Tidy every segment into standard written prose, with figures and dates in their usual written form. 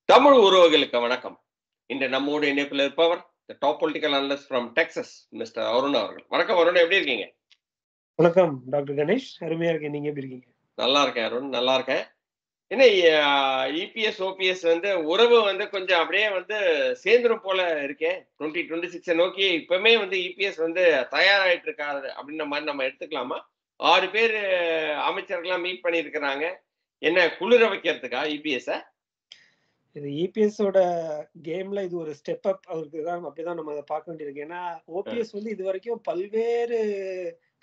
தமிழ் உறவுகளுக்கு வணக்கம். இன்று நம்மோடு இணைப்பில் இருப்பவர் top political analyst from Texas mister Arun அவர்கள். வணக்கம் அருண், எப்படி இருக்கீங்க? வணக்கம் டாக்டர் கணேஷ், அருமையா இருக்கேன். நீங்க எப்படி இருக்கீங்க? நல்லா இருக்கேன் அருண், நல்லா இருக்கேன். என்ன இபிஎஸ் ஓபிஎஸ் உறவு கொஞ்சம் அப்படியே சேர்ந்துரும் போல இருக்கேன். 2026 நோக்கி இப்பவுமே இபிஎஸ் தயாராயிட்டு இருக்காரு அப்படின்ற மாதிரி நம்ம எடுத்துக்கலாமா? 6 பேர் அமைச்சர்கள்லாம் மீட் பண்ணி இருக்கிறாங்க. என்ன குளிர வைக்கிறதுக்கா இபிஎஸ்? இது இபிஎஸோட கேம்ல இது ஒரு ஸ்டெப் அப் அவருக்கு தான், அப்படிதான் நம்ம அதை பார்க்க வேண்டியிருக்கு. ஏன்னா ஓபிஎஸ் இது வரைக்கும் பல்வேறு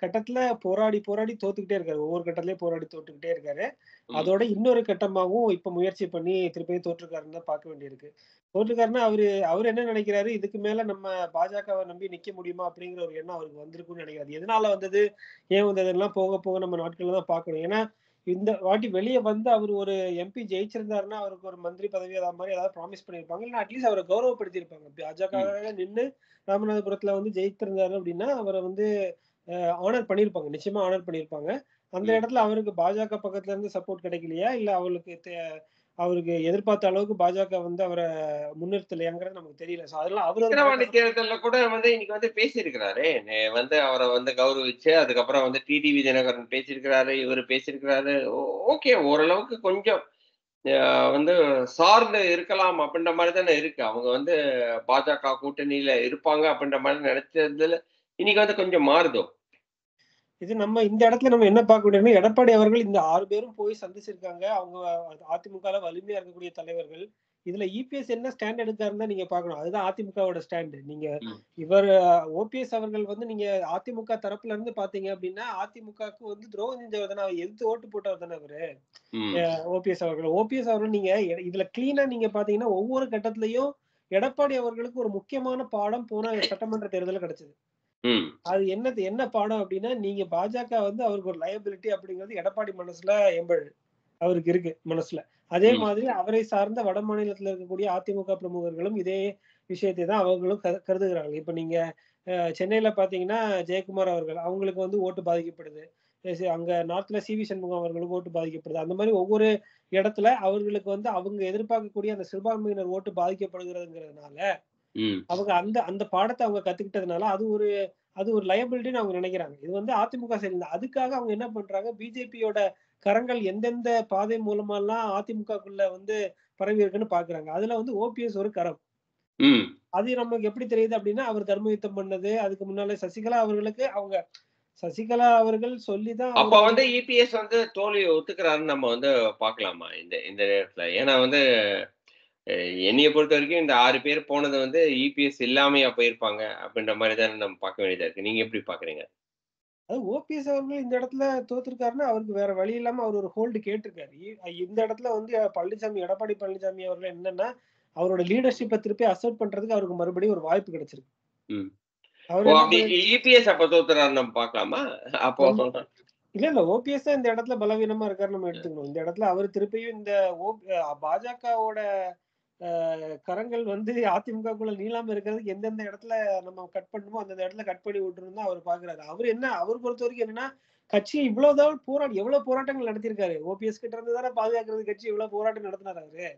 கட்டத்துல போராடி போராடி தோத்துக்கிட்டே இருக்காரு. ஒவ்வொரு கட்டத்திலயும் போராடி தோத்துக்கிட்டே இருக்காரு. அதோட இன்னொரு கட்டமாகவும் இப்ப முயற்சி பண்ணி திருப்பியும் தோற்றுக்காருன்னு தான் பார்க்க வேண்டியிருக்கு. தோற்றுக்காருன்னா அவரு என்ன நினைக்கிறாரு, இதுக்கு மேல நம்ம பாஜகவை நம்பி நிக்க முடியுமா அப்படிங்கிற ஒரு எண்ணம் அவருக்கு வந்திருக்குன்னு நினைக்கிறாரு. எதனால வந்தது, ஏன் வந்ததுலாம் போக போக நம்ம நாட்கள்ல தான் பார்க்கணும். ஏன்னா இந்த வாட்டி வெளியே அவர் ஒரு எம்பி ஜெயிச்சிருந்தாருன்னா அவருக்கு ஒரு மந்திரி பதவி அத மாதிரி ஏதாவது ப்ராமிஸ் பண்ணிருப்பாங்க, இல்ல அட்லீஸ்ட் அவரை கௌரவப்படுத்தியிருப்பாங்க. பாஜக நின்று ராமநாதபுரத்துல ஜெயித்திருந்தாரு அப்படின்னா அவரை ஆனர் பண்ணிருப்பாங்க, நிச்சயமா ஆனர் பண்ணிருப்பாங்க. அந்த இடத்துல அவருக்கு பாஜக பக்கத்துல இருந்து சப்போர்ட் கிடைக்கலையா, இல்ல அவருக்கு எதிர்பார்த்த அளவுக்கு பாஜக அவரை முன்னிறுத்தலையாங்கிறது நமக்கு தெரியல. அதெல்லாம் விக்கிரவாண்டி தேர்தல்ல கூட இன்னைக்கு பேசியிருக்கிறாரு. அவரை கௌரவிச்சு அதுக்கப்புறம் டிடிவி தினகரன் பேசியிருக்கிறாரு, இவர் பேசியிருக்கிறாரு. ஓகே, ஓரளவுக்கு கொஞ்சம் சார்ந்து இருக்கலாம் அப்படின்ற மாதிரி தானே இருக்கு. அவங்க பாஜக கூட்டணியில இருப்பாங்க அப்படின்ற மாதிரி நினைச்சதுல இன்னைக்கு கொஞ்சம் மாறுதோ. இது நம்ம இந்த இடத்துல நம்ம என்ன பார்க்க முடியும்னா, எடப்பாடி அவர்கள் இந்த 6 பேரும் போய் சந்திச்சிருக்காங்க. அவங்க அதிமுகல வலிமையா இருக்கக்கூடிய தலைவர்கள். இதுல இபிஎஸ் என்ன ஸ்டாண்ட் எடுக்காருன்னு நீங்க பார்க்கணும். அதுதான் அதிமுகவோட ஸ்டாண்ட். நீங்க இவர் ஓபிஎஸ் அவர்கள் நீங்க அதிமுக தரப்புல இருந்து பாத்தீங்க அப்படின்னா, அதிமுகவுக்கு துரோகம் செஞ்சவர் தானே, எதிர்த்து ஓட்டு போட்டவர் தானே அவரு ஓபிஎஸ் அவர்கள். ஓபிஎஸ் அவர்கள் நீங்க இதுல கிளீனா நீங்க பாத்தீங்கன்னா ஒவ்வொரு கட்டத்திலையும் எடப்பாடி அவர்களுக்கு ஒரு முக்கியமான பாடம் போன சட்டமன்ற தேர்தலில் கிடைச்சது. அது என்ன பாடம் அப்படின்னா, நீங்க பாஜக அவருக்கு ஒரு லயபிலிட்டி அப்படிங்கிறது எடப்பாடி மனசுல அவருக்கு இருக்கு மனசுல. அதே மாதிரி அவரை சார்ந்த வட மாநிலத்துல இருக்கக்கூடிய அதிமுக பிரமுகர்களும் இதே விஷயத்தை தான் அவர்களும் கருதுகிறார்கள். இப்ப நீங்க சென்னையில பாத்தீங்கன்னா ஜெயக்குமார் அவர்கள், அவங்களுக்கு ஓட்டு பாதிக்கப்படுது. அங்க நார்த்ல சிவி சண்முகம் அவர்களுக்கு ஓட்டு பாதிக்கப்படுது. அந்த மாதிரி ஒவ்வொரு இடத்துல அவர்களுக்கு அவங்க எதிர்பார்க்கக்கூடிய அந்த சிறுபான்மையினர் ஓட்டு பாதிக்கப்படுகிறதுங்கிறதுனால அவங்க அந்த பாடத்தை அவங்க கத்துக்கிட்டதுனால அது ஒரு லயபிலிட்டின்னு அவங்க நினைக்கிறாங்க. இது அதிமுக சைடு. அதுக்காக அவங்க என்ன பண்றாங்க, பிஜேபியோட கரங்கள் எந்தெந்த பாதை மூலமாலாம் அதிமுகக்குள்ள பரவி இருக்குன்னு பாக்குறாங்க. அதுல ஓபிஎஸ் ஒரு கரம். அது நமக்கு எப்படி தெரியுது அப்படின்னா, அவர் தர்ம யுத்தம் பண்ணது, அதுக்கு முன்னாலே சசிகலா அவர்கள் சொல்லிதான் அப்ப இபிஎஸ் தோல்வியை ஒத்துக்கிறாருன்னு நம்ம பாக்கலாமா இந்த நேரத்துல? ஏன்னா என்னைய பொறுத்த வரைக்கும் இந்த 6 பேர் போனது இபிஎஸ் இல்லாமையா போயிருப்பாங்க அப்படின்ற மாதிரி தான் நம்ம பார்க்க வேண்டியதா இருக்கு. நீங்க எப்படி பாக்குறீங்க? அது ஓபிஎஸ் அவர்கள் இந்த இடத்துல தோத்துருக்காருன்னா அவருக்கு வேற வழி இல்லாம அவர் ஒரு ஹோல்டு கேட்டிருக்காரு. இந்த இடத்துல பழனிசாமி, எடப்பாடி பழனிசாமி அவர்கள் என்னன்னா அவரோட லீடர்ஷிப்பை திருப்பி அசர்ட் பண்றதுக்கு அவருக்கு மறுபடியும் ஒரு வாய்ப்பு கிடைச்சிருக்கு. இபிஎஸ் அப்ப தோத்துறாரு நம்ம பார்க்கலாமா? அப்போ இல்ல ஓபிஎஸ் தான் இந்த இடத்துல பலவீனமா இருக்காரு நம்ம எடுத்துக்கணும். இந்த இடத்துல அவர் திருப்பியும் இந்த பாஜகவோட கரங்கள் அதிமுகக்குள்ள நீளாம இருக்கிறதுக்கு எந்தெந்த இடத்துல நம்ம கட் பண்ணணுமோ அந்தந்த இடத்துல கட் பண்ணி விட்டுருன்னு தான் அவர் பாக்குறாரு. அவர் பொறுத்த வரைக்கும் என்னன்னா, கட்சியை இவ்வளவுதான் எவ்வளவு போராட்டங்கள் நடத்திருக்காரு. ஓபிஎஸ் கிட்ட இருந்து தானே பாதுகாக்கிறது கட்சி இவ்வளவு போராட்டம் நடத்தினாரு அவரு.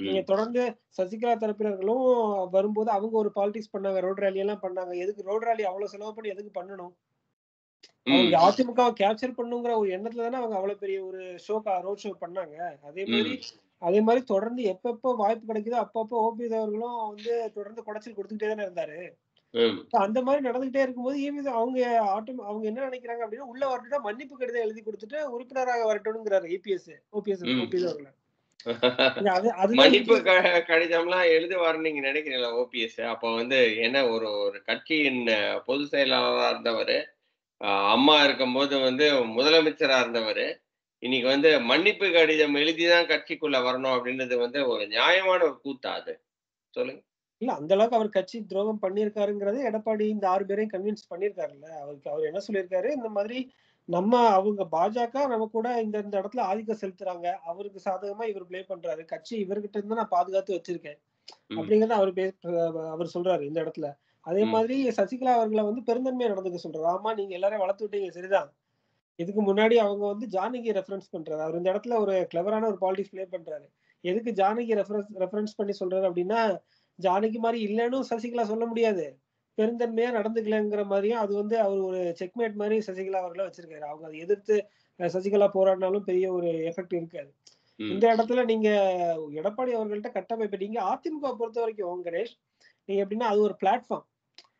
நீங்க தொடர்ந்து சசிகலா தரப்பினர்களும் வரும்போது அவங்க ஒரு பாலிடிக்ஸ் பண்ணாங்க, ரோட் ரேலி எல்லாம் பண்ணாங்க. எதுக்கு ரோட் ரேலி அவ்வளவு செலவு பண்ணி எதுக்கு பண்ணணும்? அவங்க அதிமுகவை கேப்சர் பண்ணுங்கிற ஒரு எண்ணத்துல தானே அவங்க அவ்வளவு பெரிய ஒரு ரோட் ஷோ பண்ணாங்க. அதே மாதிரி தொடர்ந்து எப்பப்போ வாய்ப்பு கிடைக்குதோ அப்பப்போ ஓபிஎஸ் அவர்களும் தொடர்ந்து குடைச்சல் கொடுத்துக்கிட்டே தானே இருந்தாரு. அந்த மாதிரி நடந்துகிட்டே இருக்கும்போது அவங்க என்ன நினைக்கிறாங்க அப்படின்னா, உள்ள வரட்டுட்டா மன்னிப்பு கடிதம் எழுதி கொடுத்துட்டு உறுப்பினராக வரட்டும்ங்கிறாரு ஓபிஎஸ் அவர்கள். மன்னிப்பு கடிதம்லாம் எழுதுவாருன்னு நீங்க நினைக்கிறீங்களா ஓபிஎஸ்? அப்ப என்ன ஒரு கட்சியின் பொதுச் செயலாளராக இருந்தவர், அம்மா இருக்கும்போது முதலமைச்சரா இருந்தவர், இன்னைக்கு மன்னிப்பு கடிதம் எழுதிதான் கட்சிக்குள்ள வரணும் அப்படின்றது ஒரு நியாயமான ஒரு கூத்தா அது? சொல்லுங்க. இல்ல அந்த அளவுக்கு அவர் கட்சி துரோகம் பண்ணிருக்காருங்கிறது எடப்பாடி இந்த 6 பேரையும் கன்வின்ஸ் பண்ணிருக்காருல்ல. அவர் என்ன சொல்லியிருக்காரு, இந்த மாதிரி அவங்க பாஜக நம்ம கூட இந்த இடத்துல ஆதிக்கம் செலுத்துறாங்க, அவருக்கு சாதகமா இவர் பிளே பண்றாரு, கட்சி இவர்கிட்ட இருந்து நான் பாதுகாத்து வச்சிருக்கேன் அப்படிங்கறத அவர் சொல்றாரு இந்த இடத்துல. அதே மாதிரி சசிகலா அவர்களை பெருந்தன்மையா நடந்துக்க சொல்றாரு. ஆமா, நீங்க எல்லாரையும் வளர்த்து விட்டீங்க சரிதான். இதுக்கு முன்னாடி அவங்க ஜானகி ரெஃபரன்ஸ் பண்றாரு. அவர் இந்த இடத்துல ஒரு கிளவரான ஒரு பாலிடிக்ஸ் பிளே பண்றாரு. எதுக்கு ஜானகி ரெஃபரன்ஸ் பண்ணி சொல்றாரு அப்படின்னா, ஜானகி மாதிரி இல்லைன்னு சசிகலா சொல்ல முடியாது. பெருந்தன்மையா நடந்துக்கலங்கிற மாதிரியும் அது வந்து அவர் ஒரு செக்மேட் மாதிரி சசிகலா அவர்கள வச்சிருக்காரு. அவங்க அதை எதிர்த்து சசிகலா போராடினாலும் பெரிய ஒரு எஃபெக்ட் இருக்காது. இந்த இடத்துல நீங்க எடப்பாடி அவர்கள்ட்ட கட்டமைப்பு நீங்க அதிமுக பொறுத்த வரைக்கும் கணேஷ், நீங்க எப்படின்னா அது ஒரு பிளாட்ஃபார்ம்.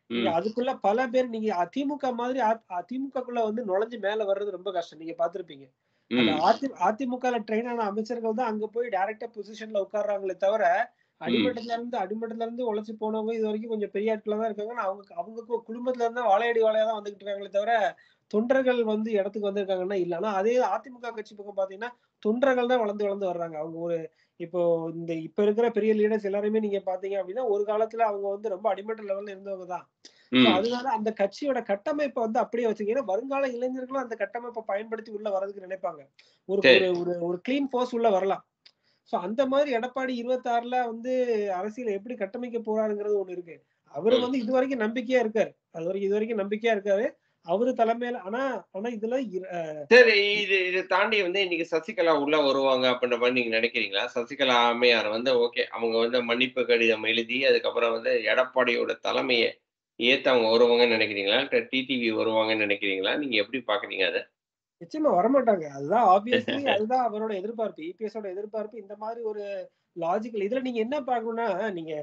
நீங்க அதுக்குள்ள பல பேர் நீங்க அதிமுக மாதிரி அதிமுகக்குள்ள வந்து நுழைஞ்சு மேல வர்றது ரொம்ப கஷ்டம். நீங்க பார்த்திருப்பீங்க. அந்த அதிமுகல ட்ரெயின் ஆன அமைச்சர்கள் தான் அங்க போய் டைரக்டா பொசிஷன்ல உட்கார்றாங்களே தவிர, அடிமட்டத்துல இருந்து உழைச்சு போனவங்க இது வரைக்கும் கொஞ்சம் பெரிய ஆட்களா தான் இருக்காங்க. அவங்க குடும்பத்துல இருந்து வாழையடி வாழையா தான் வந்துகிட்டு இருக்காங்களே தவிர, தொண்டர்கள் வந்து இடத்துக்கு வந்திருக்காங்கன்னா இல்ல. ஆனா அதே அதிமுக கட்சி பக்கம் பாத்தீங்கன்னா, தொண்டர்கள் தான் வளர்ந்து வளர்ந்து வர்றாங்க. அவங்க ஒரு இப்போ இப்ப இருக்கிற பெரிய லீடர்ஸ் எல்லாருமே நீங்க பாத்தீங்க அப்படின்னா, ஒரு காலத்துல அவங்க வந்து ரொம்ப அடிமட்ட லெவல்ல இருந்தவங்க தான். அதனால அந்த கட்சியோட கட்டமைப்பை வந்து அப்படியே வச்சுக்க. ஏன்னா வருங்கால இளைஞர்களும் அந்த கட்டமைப்பை பயன்படுத்தி உள்ள வர்றதுக்கு நினைப்பாங்க. ஒரு ஒரு ஒரு கிளீன் ஃபோர்ஸ் உள்ள வரலாம். சோ அந்த மாதிரி எடப்பாடி 26ல வந்து அரசியல எப்படி கட்டமைக்க போறாருங்கிறது ஒண்ணு இருக்கு. அவரு வந்து இதுவரைக்கும் நம்பிக்கையா இருக்காரு. இதுவரைக்கும் நம்பிக்கையா இருக்காரு. அவரு தலைமையில ஆனா ஆனா இதுல சரி, இது தாண்டி வந்து இன்னைக்கு சசிகலா உள்ள வருவாங்க அப்படின்ற மாதிரி நீங்க நினைக்கிறீங்களா? சசிகலா அம்மையார் வந்து ஓகே. அவங்க வந்து மன்னிப்பு கடிதம் எழுதி, அதுக்கப்புறம் வந்து எடப்பாடியோட தலைமைய ஏத்து அவங்க வருவாங்கன்னு நினைக்கிறீங்களா? டிடிவி வருவாங்கன்னு நினைக்கிறீங்களா? நீங்க எப்படி பார்க்குறீங்க அத? நிச்சயமா வரமாட்டாங்க. அதுதான் ஆப்வியஸ்லி அதுதான் அவரோட எதிர்பார்ப்பு. இபிஎஸோட எதிர்பார்ப்பு இந்த மாதிரி ஒரு லாஜிக்கல் இதுல நீங்க என்ன பார்க்கணும்னா, நீங்க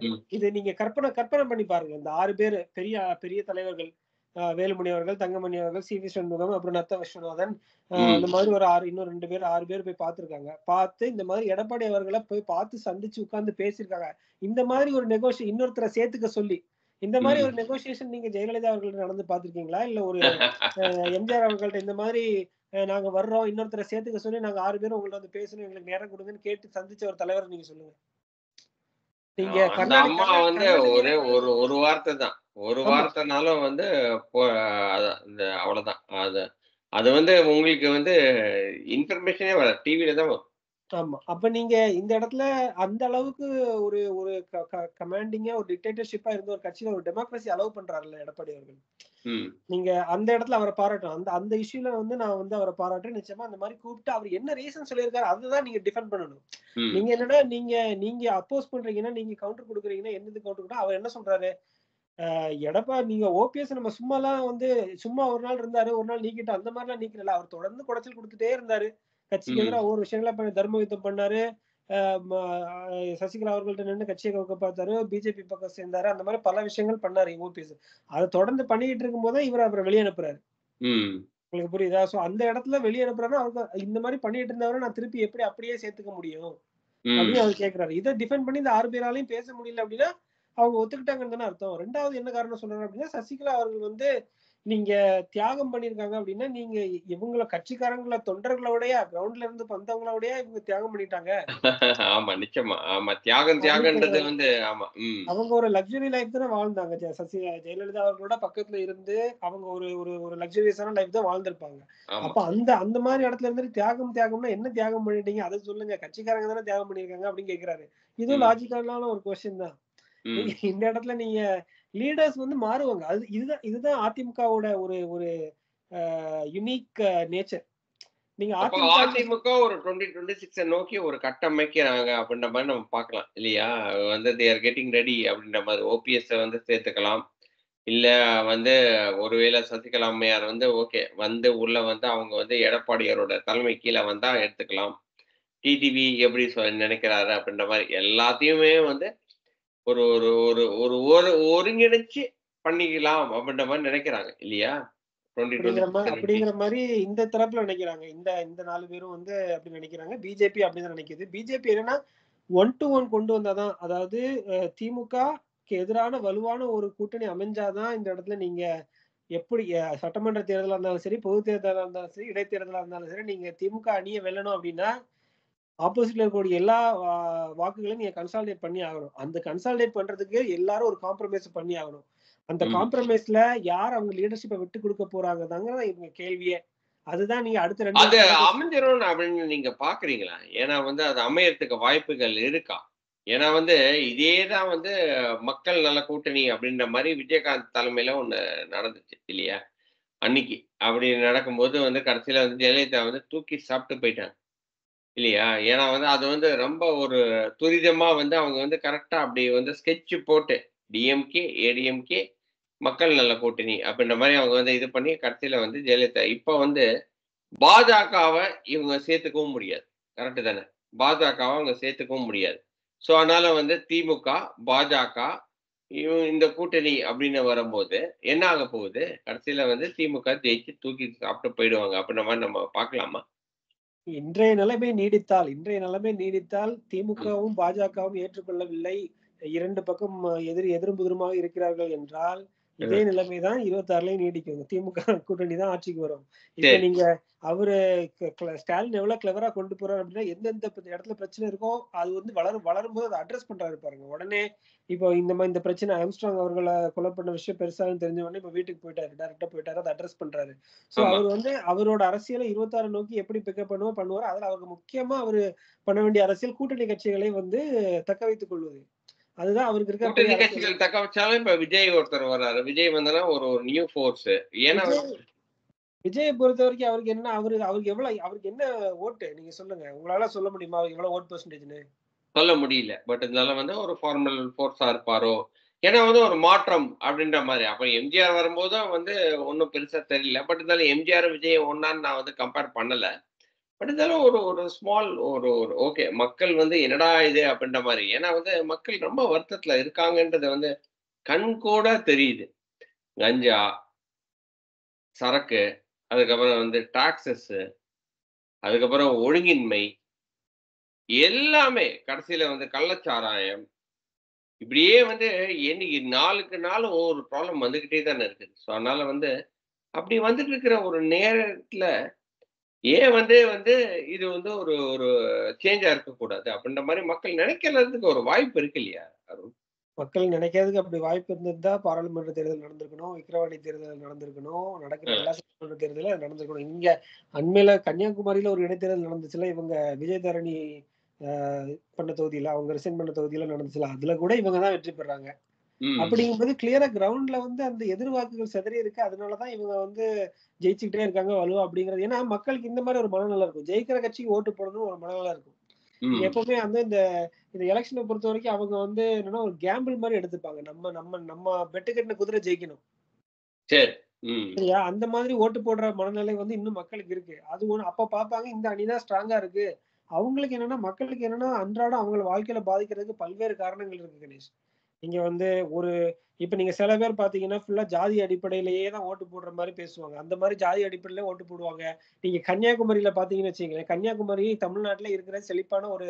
நீங்க கற்பனை கற்பனை பண்ணி பாருங்க. இந்த 6 பேரு பெரிய பெரிய தலைவர்கள். வேலுமணி அவர்கள், தங்கமணி அவர்கள், சி.வி. சண்முகம், அப்புறம் நத்த விஸ்வநாதன், இந்த மாதிரி ஒரு 6 இன்னும் 2 பேர் 6 பேர் போய் பார்த்திருக்காங்க. பார்த்து இந்த மாதிரி எடப்பாடி அவர்கள போய் பார்த்து சந்திச்சு உட்கார்ந்து பேசியிருக்காங்க. இந்த மாதிரி ஒரு இன்னொருத்தர சேர்த்துக்க சொல்லி, இந்த மாதிரி ஒரு நெகோசியேஷன் நீங்க ஜெயலலிதா அவர்கள் நடந்து பார்த்திருக்கீங்களா? இல்ல ஒரு எம்ஜிஆர் அவர்கள்ட்ட இந்த மாதிரி நாங்க வர்றோம். இன்னொருத்தர சேர்த்துக்க சொல்லி நாங்க 6 பேரும் உங்கள்ட்ட வந்து பேசணும். எங்களுக்கு நேரம் குடுங்கன்னு கேட்டு சந்திச்ச ஒரு தலைவர நீங்க சொல்லுங்க. நீங்க அந்த அம்மா வந்து ஒரே ஒரு வார்த்தை தான். ஒரு வார்த்தைனாலும் வந்து அவ்வளவுதான். அது வந்து உங்களுக்கு வந்து இன்ஃபர்மேஷனே வராது. டிவில தான் வரும். ஆமா. அப்ப நீங்க இந்த இடத்துல அந்த அளவுக்கு ஒரு ஒரு கமாண்டிங்கா ஒரு டிக்டேட்டர்ஷிப்பா இருந்த ஒரு கட்சியில ஒரு டெமோக்ரஸி அலோவ் பண்றாருல்ல எடப்பாடி அவர்கள். நீங்க அந்த இடத்துல அவர பாராட்டணும். அந்த அந்த இஷ்யூல வந்து நான் வந்து அவர பாராட்டுறேன். நிச்சயமா அந்த மாரி கூப்பிட்டு அவர் என்ன ரீசன் சொல்லியிருக்காரு அதுதான் நீங்க டிஃபெண்ட் பண்ணணும். நீங்க என்னன்னா நீங்க அப்போஸ் பண்றீங்கன்னா, நீங்க கவுண்டர் குடுக்குறீங்கன்னா, என்னது கவுண்டர் குடுத்தா அவர் என்ன சொல்றாரு? எடப்பாடி நீங்க ஓபிஎஸ் நம்ம சும்மாலாம் வந்து சும்மா ஒரு நாள் இருந்தாரு, ஒரு நாள் நீக்கிட்டோம். அந்த மாரிலாம் நீக்கல. அவர் தொடர்ந்து குடைச்சல் குடுத்துட்டே இருந்தாரு. கட்சிக்கு எதிரா ஒவ்வொரு விஷயங்களா தர்ம யுத்தம் பண்ணாரு. ம சசிகலா அவர்கள்ட்ட நின்னு கட்சிய கவுக்க பார்த்தாரு. பிஜேபி பக்கம் சேர்ந்தாரு. அந்த மாரி பல விஷயங்கள் பண்ணாரு ஓபிஎஸ். அத தொடர்ந்து பண்ணிக்கிட்டு இருக்கும்போது தான் இவர அப்புறம் வெளிய அனுப்புறாரு. உங்களுக்கு புரியுதா? சோ அந்த இடத்துல வெளிய அனுப்புறாருன்னா, அவருக்கு இந்த மாரி பண்ணிட்டு இருந்தவர நான் திருப்பி எப்படி அப்படியே சேர்த்துக்க முடியும்? அப்படின்னு அவர் கேட்கிறாரு. இத டிஃபெண்ட் பண்ணி இந்த 6 பேராலயும் பேச முடியல அப்படின்னா, அவங்க ஒத்துக்கிட்டாங்கன்னு தானே அர்த்தம். 2வது என்ன காரணம் சொல்றாரு அப்படின்னா, சசிகலா அவர்கள் வந்து நீங்க தியாகம் பண்ணியிருக்காங்க அப்படின்னா, நீங்க இவங்கள கட்சிக்காரங்கள தொண்டர்களோடயா கிரவுண்ட்ல இருந்து வந்தவங்களோடயா இவங்க தியாகம் பண்ணிட்டாங்க. ஆமா, நிச்சயமா. ஆமா. தியாகம்ன்றது வந்து ஆமா. அவங்க ஒரு லக்ஸரி லைஃப் தானே வாழ்ந்தாங்க. ஜெயலலிதா அவர்களோட பக்கத்துல இருந்து அவங்க ஒரு ஒரு ஒரு லக்ஸரியஸான லைஃப் தான் வாழ்ந்திருப்பாங்க. அப்ப அந்த அந்த மாரி இடத்துல இருந்துட்டு தியாகம்னா என்ன தியாகம் பண்ணிட்டீங்க? அத சொல்லுங்க. கட்சிக்காரங்க தானே தியாகம் பண்ணியிருக்காங்க அப்படின்னு கேட்கிறாரு. இதுவும் லாஜிக்கலான ஒரு கொஸ்டின் தான். இந்த இடத்துல நீங்க லீடர்ஸ் வந்து மாறுவாங்க. இதுதான் அதிமுகவோட ஒரு ஒரு யுனிக் நேச்சர். நீங்க அதிமுக ஒரு 2026 நோக்கி ஒரு கட்டமைக்கிறாங்க அப்படின்ற மாதிரி நம்ம பார்க்கலாம் இல்லையா? வந்து தே ஆர் கெட்டிங் ரெடி அப்படின்ற மாதிரி ஓபிஎஸ் வந்து சேர்த்துக்கலாம். இல்ல வந்து ஒருவேளை சசிகலா அம்மையார் வந்து ஓகே வந்து உள்ள வந்து அவங்க வந்து எடப்பாடியாரோட தலைமை கீழ வந்தா எடுத்துக்கலாம். டிடிவி எப்படி நினைக்கிறாரு அப்படின்ற மாதிரி எல்லாத்தையுமே வந்து ஒரு ஒரு ஒரு ஒரு ஒரு ஒருங்கிணைச்சு பண்ணிக்கலாம் அப்படின்ற மாதிரி நினைக்கிறாங்க இல்லையா? அப்படிங்கிற மாரி இந்த தரப்புல நினைக்கிறாங்க. இந்த இந்த 4 பேரும் வந்து அப்படி நினைக்கிறாங்க. பிஜேபி அப்படிதான் நினைக்குது. பிஜேபி என்னன்னா 1 to 1 கொண்டு வந்தா தான். அதாவது திமுகக்கு எதிரான வலுவான ஒரு கூட்டணி அமைஞ்சா தான் இந்த இடத்துல நீங்க எப்படி சட்டமன்ற தேர்தலா இருந்தாலும் சரி, பொது தேர்தலா இருந்தாலும் சரி, இடைத்தேர்தலா இருந்தாலும் சரி, நீங்க திமுக அணிய வெல்லணும் அப்படின்னா, ஆப்போசிட்ல இருக்கக்கூடிய எல்லா வாக்குகளையும் நீங்க கன்சாலிடேட் பண்ணி ஆகணும். அந்த கன்சாலிடேட் பண்றதுக்கு எல்லாரும் ஒரு காம்ப்ரமைஸ் பண்ணி ஆகணும். அந்த காம்ப்ரமைஸ்ல யார் அவங்க லீடர்ஷிப்ப விட்டு குடுக்க போறாங்கதாங்க இவங்க கேள்வியே. அதுதான் நீங்க அடுத்த 2 அது அமைஞ்சிரும் அப்படின்னு நீங்க பார்க்குறீங்களா? ஏன்னா வந்து அது அமையறதுக்கு வாய்ப்புகள் இருக்கா? ஏன்னா வந்து இதே தான் வந்து மக்கள் நல கூட்டணி அப்படின்ற மாரி விஜயகாந்த் தலைமையில ஒண்ணு நடந்துச்சு இல்லையா? அன்னைக்கு. அப்படி நடக்கும்போது வந்து கடைசியில வந்து ஜெயலலிதா வந்து தூக்கி சாப்பிட்டு போயிட்டாங்க. இல்லையா? ஏன்னா வந்து அது வந்து ரொம்ப ஒரு துரிதமா வந்து அவங்க வந்து கரெக்ட்டா அப்படி வந்து ஸ்கெட்ச் போட்டு டிஎம்கே, ஏடிஎம்கே, மக்கள் நல கூட்டணி அப்படின்ற மாரி அவங்க வந்து இது பண்ணி கடைசியில வந்து ஜெயலலிதா இப்ப வந்து பாஜகவ இவங்க சேர்த்துக்கவும் முடியாது. கரெக்ட்டு தானே? பாஜகவ அவங்க சேர்த்துக்கவும் முடியாது. ஸோ, அதனால வந்து திமுக, பாஜக இந்த கூட்டணி அப்படின்னு வரும்போது என்ன ஆகப் போகுது? கடைசியில வந்து திமுக ஜெயிச்சு தூக்கி சாப்பிட்டு போயிடுவாங்க. அப்படின்ற மாரி நம்ம பார்க்கலாமா? இன்றைய நிலைமை நீடித்தால் ம். திமுகவும், பாஜகவும் ஏற்றுக்கொள்ளவில்லை. 2 பக்கம் எதிரும் புதிருமாக இருக்கிறார்கள் என்றால், இதே ம். நிலைமை தான் 26லயும் நீடிக்கும். திமுக கூட்டணி தான் ஆட்சிக்கு வரும். இப்ப சரி. நீங்க அவரு ஸ்டாலின் எவ்வளவு கிளெவரா கொண்டு போறாரு அப்படின்னா, எந்தெந்த இடத்துல பிரச்சனை இருக்கோ, அது வந்து வளரும்போது அத அட்ரஸ் பண்றாரு பாருங்க. உடனே இப்போ இந்த பிரச்சனை ஆம்ஸ்ட்ராங் அவர்கள கொலை பண்ண விஷயம் பெருசான்னு தெரிஞ்ச உடனே இப்ப வீட்டுக்கு போயிட்டாரு. டைரக்ட்டா போயிட்டாரு. அத அட்ரஸ் பண்றாரு. சோ ஆமா. அவரு வந்து அவரோட அரசியல 26 நோக்கி எப்படி பிக்கப் பண்ணுவாரு. அதுல அவருக்கு முக்கியமா அவரு பண்ண வேண்டிய அரசியல் கூட்டணி கட்சிகளை வந்து தக்க வைத்துக் கொள்வது. அதுதான் அவருக்கு இருக்கிற பெரிய கூட்டணி அரசியல் கட்சிகள் நோக்கம். தக்க வச்சாலும் இப்ப விஜய் ஒருத்தர் வர்றாரு. விஜய் வந்தனா ஒரு ஒரு நியூ ஃபோர்ஸ். ஏன்னா வந்து விஜய் விஜய பொறுத்தவரைக்கும் அவருக்கு என்ன அவருக்கு என்ன ஓட்டு? நீங்க சொல்லுங்க. உங்களால சொல்ல முடியுமா? அவருக்கு எவ்வளவு ஓட் பெர்சன்டேஜ்ன்னு? சொல்ல முடியல. பட் இருந்தாலும் வந்து ஒரு ஃபார்மல் ஃபோர்ஸா இருப்பாரோ! ஏன்னா வந்து ஒரு மாற்றம் அப்டின்ற மாரி. அப்ப எம்ஜிஆர் வரும்போதும் வந்து ஒண்ணும் பெருசா தெரியல. பட் இருந்தாலும் எம்ஜிஆரும் விஜயும் ஒண்ணான்னு நான் வந்து கம்பேர் பண்ணல. பட் இருந்தாலும் ஒரு ஒரு ஸ்மால் ஒரு ஒரு ஓகே. மக்கள் வந்து என்னடா இது அப்டின்ற மாரி. ஏன்னா வந்து மக்கள் ரொம்ப வருத்தத்துல இருக்காங்கன்றது வந்து கண்கூடா தெரியுது. கஞ்சா, சரக்கு, அதுக்கப்புறம் வந்து டாக்ஸஸ், அதுக்கப்புறம் ஒழுங்கின்மை எல்லாமே கடைசியில வந்து கள்ளச்சாராயம் இப்படியே வந்து என்னைக்கு நாளுக்கு நாள் ஒவ்வொரு ப்ராப்ளம் வந்துகிட்டே தானே இருக்குது. ஸோ அதனால வந்து அப்படி வந்துட்டு இருக்கிற ஒரு நேரத்துல ஏன் வந்து வந்து இது வந்து ஒரு ஒரு சேஞ்சா இருக்கக்கூடாது அப்படின்ற மாரி மக்கள் நினைக்கிறதுக்கு ஒரு வாய்ப்பு இருக்கு இல்லையா? அருண்? மக்கள் நினைக்கிறதுக்கு அப்படி வாய்ப்பு இருந்திருந்தா, பாராளுமன்ற தேர்தல் நடந்திருக்கணும். விக்கிரவாண்டி தேர்தல் நடந்திருக்கணும். நடக்கிற அ. எல்லா சட்டமன்ற தேர்தலும் அது நடந்திருக்கணும். இங்க அண்மையில கன்னியாகுமரியில ஒரு இடைத்தேர்தல் நடந்துச்சுல்ல. இவங்க விஜயதரணி அ பண்ண தொகுதியில, அவங்க ரிசைன் பண்ண தொகுதியில நடந்துச்சுல்ல. அதுல கூட இவங்க தான் வெற்றி பெறாங்க. ம். அப்படிங்கும்போது கிளியரா கிரவுண்ட்ல வந்து அந்த எதிர் வாக்குகள் சிதறி இருக்கு. அதனால தான் இவங்க வந்து ஜெயிச்சுக்கிட்டே இருக்காங்க வலுவா அப்படிங்கிறது. ஏன்னா மக்களுக்கு இந்த மாரி ஒரு மனநிலை இருக்கும். ஜெயிக்கிற கட்சிக்கு ஓட்டு போடணும்னு ஒரு மனநிலை இருக்கும். ம். எப்பவுமே வந்து இந்த இந்த எலக்ஷன பொறுத்தவரைக்கும் அவங்க வந்து என்னன்னா ஒரு கேம்பிள் மாரி எடுத்துப்பாங்க. நம்ம நம்ம நம்ம பெட் கட்டுன குதிரை ஜெயிக்கணும். சரி. ம். சரியா? அந்த மாதிரி ஓட்டு போடுற மனநிலை வந்து இன்னும் மக்களுக்கு இருக்கு. அது ஒண்ணு அப்ப பார்ப்பாங்க இந்த அணி தான் ஸ்ட்ராங்கா இருக்கு. அவங்களுக்கு என்னன்னா மக்களுக்கு என்னன்னா அன்றாடம் அவங்கள வாழ்க்கையில பாதிக்கிறதுக்கு பல்வேறு காரணங்கள் இருக்கு கணேஷ். நீங்க வந்து ஒரு இப்ப நீங்க சில பேர் பார்த்தீங்கன்னா, ஃபுல்லா ஜாதி அடிப்படையிலேயே தான் ஓட்டு போடுற மாரி பேசுவாங்க. அந்த மாரி ஜாதி அடிப்படையில ஓட்டு போடுவாங்க. நீங்க கன்னியாகுமரியில பார்த்தீங்கன்னு வச்சுக்கங்களேன், கன்னியாகுமரி தமிழ்நாட்டுல இருக்கிற செழிப்பான ஒரு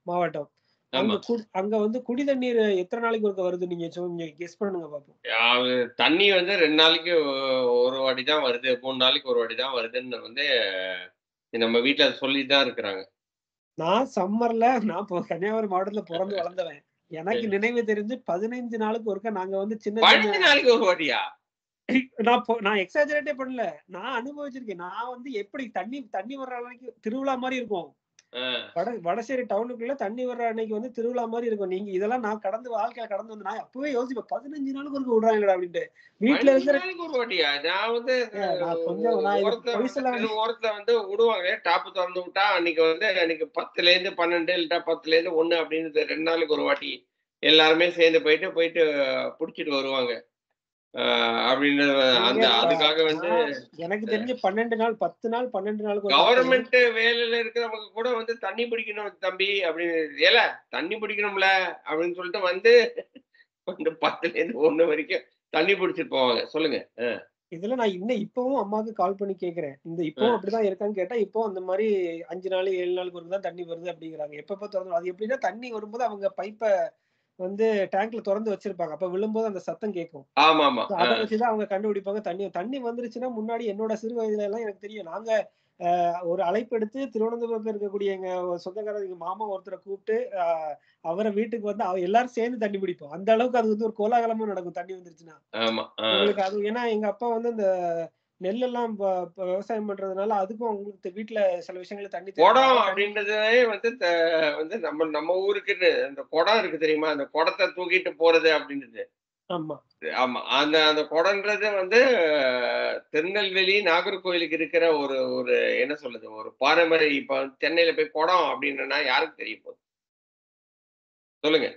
மாவட்டம். ஆமா. அங்க வந்து குடி தண்ணீர் எத்தன நாளைக்கு ஒருக்கா வருது நீங்க கொஞ்சம் கெஸ் பண்ணுங்க பார்ப்போம். அது தண்ணி வந்து 2 நாளைக்கு ஒரு வாட்டி தான் வருது. 3 நாளைக்கு ஒரு வாட்டி தான் வருதுன்னு வந்து நம்ம வீட்ல சொல்லிட்டு தான் இருக்கிறாங்க. நான் கன்னியாகுமரி மாவட்டத்துல பொறந்து வளர்ந்தவன். எனக்கு நினைவு தெரிஞ்சு 15 நாளுக்கு ஒருக்கா நாங்க வந்து சின்ன சின்ன 15 நாளைக்கு ஒரு வாட்டியா? நான் எக்ஸாஜரேட்டே பண்ணல. நான் அனுபவிச்சிருக்கேன். நான் வந்து எப்படி தண்ணி தண்ணி வர்ற அன்னைக்கு திருவிழா மாரி இருக்கும். ஆ. வடசேரி டவுனுக்குள்ள தண்ணி வர்ற அன்னைக்கு வந்து திருவிழா மாரி இருக்கும். நீங்க இதெல்லாம் நான் வாழ்க்கையில கடந்து வந்து நான் அப்பவே யோசிப்பேன். 15 நாளுக்கு ஒருக்க விடுறாங்கடா அப்டின்ட்டு. வீட்ல 15 இருக்கிற நாளைக்கு ஒரு வாட்டியா? நான் வந்து இந்த நான் இத ஓரத்துல பொய் வந்து சொல்ல தெரு ஓரத்துல வந்து விடுவாங்க. டாப் தொறந்து விட்டா அன்னைக்கு 10லேருந்து 12 இல்லட்டா 10லேருந்து 1 அப்படின்னு 2 நாளுக்கு ஒரு வாட்டி எல்லாருமே சேர்ந்து போயிட்டு புடிச்சிட்டு வருவாங்க. ஆ அப்படின்னு நீங்க அந்த அதுக்காக வந்து எனக்கு தெரிஞ்சு 12 நாள் 10 நாள் 12 நாளுக்கு ஒருக்கா அப்ப கவர்மெண்ட் வேலையில இருக்கிறவங்க கூட வந்து "தண்ணி பிடிக்கணும் தம்பி" அப்படின்னு. தண்ணி பிடிக்கணும்ல அப்படின்னு சொல்லிட்டு வந்து வந்து 10லேருந்து 1 வரைக்கும் தண்ணி பிடிச்சிட்டு போவாங்க. சொல்லுங்க. இதுல நான் இப்பவும் அம்மாவுக்கு கால் பண்ணி கேட்கிறேன். இப்பவும் அ. அப்படிதான் இருக்கான்னு கேட்டா, இப்பவும் அந்த மாரி 5 நாள் 7 நாளுக்கு ஒருக்க தான் தண்ணி வருது அப்படிங்கிறாங்க. எப்பப்ப தொறந்து அது எப்படின்னா தண்ணி வரும்போது அவங்க வந்து டேங்க்ல தொறந்து வச்சிருப்பாங்க. அப்ப விழும்போது அந்த சத்தம் கேட்கும். ஆமாமா. அத வச்சு தான் அவங்க கண்டுபிடிப்பாங்க. தண்ணி வந்துருச்சுன்னா முன்னாடி என்னோட சிறு வயதுல எல்லாம் எனக்கு தெரியும். நாங்க ஒரு அழைப்பு எடுத்து திருவனந்தபுரத்துல இருக்கக்கூடிய எங்க சொந்தக்காரர் எங்க மாமா ஒருத்தர கூப்பிட்டு, அவர வீட்டுக்கு வந்து எல்லாரும் சேர்ந்து தண்ணி பிடிப்போம். அந்த அளவுக்கு அது வந்து ஒரு கோலாகலமா நடக்கும் தண்ணி வந்துருச்சுன்னா. ஆமா. ஆ. உங்களுக்கு அது ஏன்னா எங்க அப்பா வந்து இந்த நெல்லெல்லாம் விவசாயம் பண்றதுனால, அதுக்கும் அவங்களுக்கு வீட்ல சில விஷயங்களுக்கு தண்ணி தேவைப்படும். குடம் அதான் தண்ணி அப்படின்றதே வந்து வந்து நம்ம நம்ம ஊருக்குன்னு அந்த குடம் இருக்கு தெரியுமா? அந்த குடத்த தூக்கிட்டு போறது அப்படின்றது. ஆமா ஆமா. அந்த அந்த குடம்ன்றது வந்து திருநெல்வேலி, நாகர்கோயிலுக்கு இருக்கிற ஒரு ஒரு என்ன சொல்றது? ஒரு பாரம்பரிய இப்ப சென்னையில போய் குடம் அப்டின்னா யாருக்கு தெரிய போகுது? சொல்லுங்க.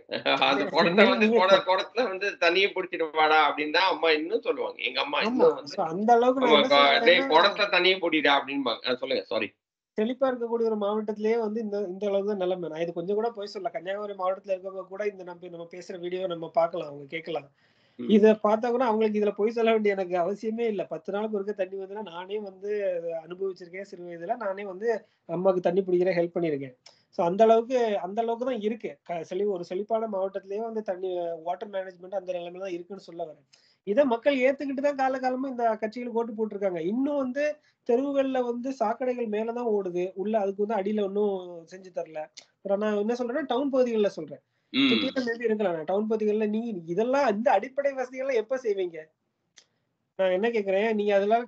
அந்த குடத்த சென்னையில வந்து நீங்க குடத்துல வந்து தண்ணிய புடிச்சிட்டு வாடா அப்டின்னு தான் அம்மா இன்னும் சொல்லுவாங்க. எங்க அம்மா ஆமா. இன்னும் வந்து, சோ அந்த அளவுக்கு நான் ஆமா என்ன சொல்ல டேய் வரேன்னா, குடத்துல தண்ணிய புடிடா அப்டின்பாங்க. சொல்லுங்க. சாரி. செழிப்பா இருக்கக்கூடிய ஒரு மாவட்டத்திலேயே வந்து இந்த இந்த அளவு தான் நிலைமை. நான் இது கொஞ்சம் கூட பொய் சொல்லல. கன்னியாகுமரி மாவட்டத்துல இருக்கவங்க கூட இந்த நம்ம பேசுற வீடியோ நம்ம பார்க்கலாம். அவங்க கேட்கலாம். ம். இத பார்த்தா கூட அவங்களுக்கு இதுல பொய் சொல்ல வேண்டிய எனக்கு அவசியமே இல்ல. 10 நாளுக்கு ஒருக்க தண்ணி வந்ததுன்னா, நானே வந்து அனுபவிச்சிருக்கேன். சிறு வயதுல நானே வந்து அம்மாக்கு தண்ணி பிடிக்கிறேன், ஹெல்ப் பண்ணியிருக்கேன். ஸோ அந்த அளவுக்கு தான் இருக்கு. ஒரு செழிப்பான மாவட்டத்திலேயே வந்து தண்ணி வாட்டர் மேனேஜ்மெண்ட் அந்த நிலைமையில தான் இருக்குன்னு சொல்ல வரேன். இத மக்கள் ஏத்துக்கிட்டு தான் காலகாலமா இந்த கட்சிகளுக்கு ஓட்டு போட்டுருக்காங்க. இன்னும் வந்து தெருவுகள்ல வந்து சாக்கடைகள் மேல தான் ஓடுது. உள்ள அதுக்கு வந்து அடியில ஒண்ணும் செஞ்சு தரல. அப்புறம் நான் என்ன சொல்றேன்னா, டவுன் பகுதிகள்ல சொல்றேன். ம். சிட்டில மேபி இருக்கலாம். டவுன் பகுதிகள்ல நீங்க இதெல்லாம் இந்த அடிப்படை வசதிகள்லாம் எப்ப செய்வீங்க? நான் என்ன கேட்கிறேன், நீங்க அதெல்லாம்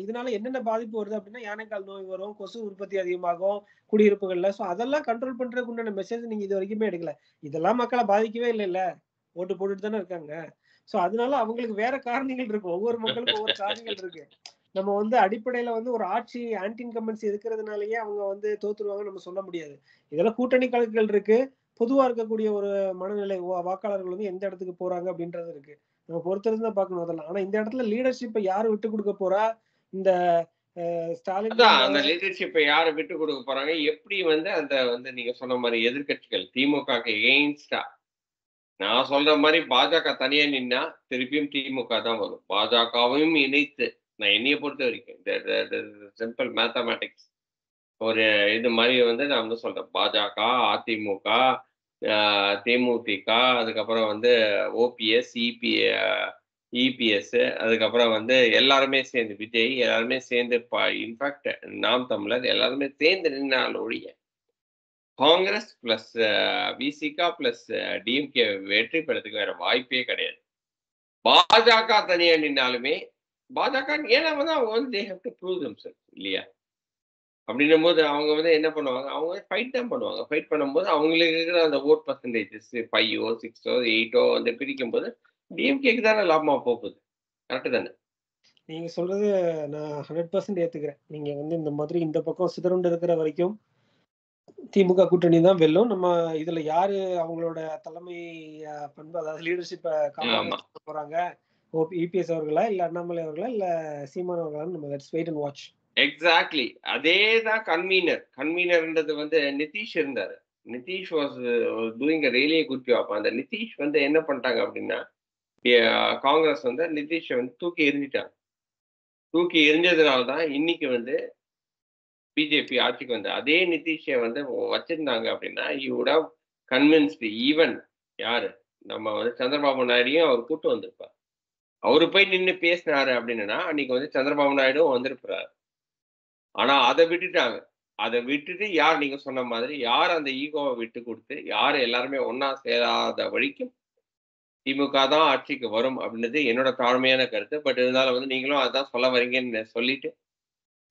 இதனால என்னென்ன பாதிப்பு வருது அப்டின்னா, யானைக்கால் நோய் வரும், கொசு உற்பத்தி அதிகமாகும் குடியிருப்புகள்ல. சோ அதெல்லாம் கண்ட்ரோல் பண்றதுக்கு உண்டான மெஷர்ஸ் நீங்க இதுவரைக்குமே எடுக்கல. இதெல்லாம் மக்கள பாதிக்கவே இல்லல்ல. ஓட்டு போட்டுட்டு தானே இருக்காங்க. சோ அதனால அவங்களுக்கு வேற காரணங்கள் இருக்கு. ஒவ்வொரு மக்களுக்கும் ஒவ்வொரு காரணங்கள் இருக்கு. நம்ம வந்து அடிப்படையில வந்து ஒரு ஆட்சி ஆன்டி இன்கம்பன்சி இருக்கிறதுனாலயே அவங்க வந்து தோத்துருவாங்கன்னு நம்ம சொல்ல முடியாது. இதெல்லாம் கூட்டணி கணக்குகள் இருக்கு. பொதுவா இருக்கக்கூடிய ஒரு மனநிலை வாக்காளர்கள் வந்து எந்த இடத்துக்கு போறாங்க அப்படின்றது இருக்கு. நம்ம பொறுத்திருந்து தான் பார்க்கணும் அதெல்லாம். ஆனா இந்த இடத்துல லீடர்ஷிப்ப யாரு விட்டுக் குடுக்க போறா? இந்த ஸ்டாலின் அதான் அந்த போன்றவர் லீடர்ஷிப்ப யாரு விட்டுக் குடுக்க போறாங்க? எப்படி வந்து அந்த வந்து நீங்க சொன்ன மாரி எதிர்க்கட்சிகள் திமுகக்கு எகெயின்ஸ்டா நான் சொல்ற மாரி பாஜக தனியா நின்னா, திருப்பியும் திமுக தான் வரும். பாஜகவையும் இணைத்து நான் என்னைய பொறுத்தவரைக்கும் த த த சிம்பிள் மேத்தமேட்டிக்ஸ் ஒரு இது மாரி வந்து நான் வந்து சொல்றேன். பாஜக, அதிமுக, அ தேமுதிக, அதுக்கப்புறம் வந்து ஓபிஎஸ், இபிஎஸ் அதுக்கப்புறம் வந்து எல்லாருமே சேர்ந்து விஜய் எல்லாருமே சேர்ந்து இன்ஃபாக்ட் நாம் தமிழர் எல்லாருமே சேர்ந்து நின்னால் ஒழிய, காங்கிரஸ் பிளஸ் விசிக பிளஸ் டிஎம்கே வெற்றி பெறதுக்கு வேற வாய்ப்பே கிடையாது. பாஜக தனியா நின்னாலுமே, பாஜக ஏன்னா வந்து அவங்க வந்து they have to prove themselves இல்லையா? அப்படின்னும்போது அவங்க வந்து என்ன பண்ணுவாங்க, அவங்க ஃபைட் தான் பண்ணுவாங்க. ஃபைட் பண்ணும்போது அவங்களுக்கு இருக்கிற அந்த வோட் பெர்சன்டேஜஸ் 5ஓ, 6ஓ, 8ஓ வந்து பிரிக்கும்போது, டிஎம்கேக்கு தானே லாபமா போகுது. கரெக்ட்டு தானே? நீங்க சொல்றது நான் 100% ஏத்துக்கிறேன். நீங்க வந்து இந்த மாதிரி இந்த பக்கம் சிதறுண்டு இருக்கிற வரைக்கும் திமுக கூட்டணி தான் வெல்லும். நம்ம இதுல யாரு அவங்களோட தலைமை பண்பு அதாவது லீடர்ஷிப்ப ஆமா. காம்ப்ரமைஸ் பண்ண போறாங்க? இபிஎஸ் அவர்களா? இல்ல அண்ணாமலை அவர்களா? இல்ல சீமான் அவர்களான்னு நம்ம let's wait and watch. Exactly. அதே தான் கன்வீனர். கன்வீனர்ன்றது வந்து நிதிஷ் இருந்தாரு. Nitish was doing a really good job. அந்த நிதிஷ் வந்து என்ன பண்ணிட்டாங்க அப்படின்னா, எ காங்கிரஸ் வந்து நிதிஷ வந்து தூக்கி எறிஞ்சிட்டாங்க. தூக்கி எறிஞ்சதுனால தான் இன்னைக்கு வந்து பிஜேபி ஆட்சிக்கு வந்தது. அதே நிதிஷ வந்து வச்சிருந்தாங்க அப்படின்னா, he would have convinced even யாரு? நம்ம வந்து சந்திரபாபு நாயுடுவையும் அவர் கூட்டு வந்திருப்பார். அவரு போய் நின்னு பேசினாரு அப்படின்னா, அன்னைக்கு வந்து சந்திரபாபு நாயுடும் வந்திருப்பாரு. ஆனா அத விட்டுட்டாங்க. அத விட்டுட்டு யார் நீங்க சொன்ன மாதிரி, யார் அந்த ஈகோவ விட்டு குடுத்து, யார் எல்லாருமே ஒண்ணா சேராத வரைக்கும் திமுக தான் ஆட்சிக்கு வரும் அப்படின்றது என்னோட தாழ்மையான கருத்து. பட் இருந்தாலும் வந்து நீங்களும் அதான் சொல்ல வரீங்கன்னு சொல்லிட்டு,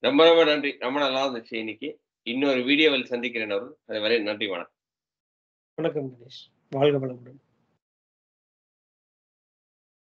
ரொம்ப ரொம்ப நன்றி. ரொம்ப நல்லா இருந்துச்சு இன்னைக்கு. இன்னொரு வீடியோவில் சந்திக்கிறேன் அருண். அதுவரை நன்றி, வணக்கம். வணக்கம் தினேஷ். வாழ்க வளமுடன்.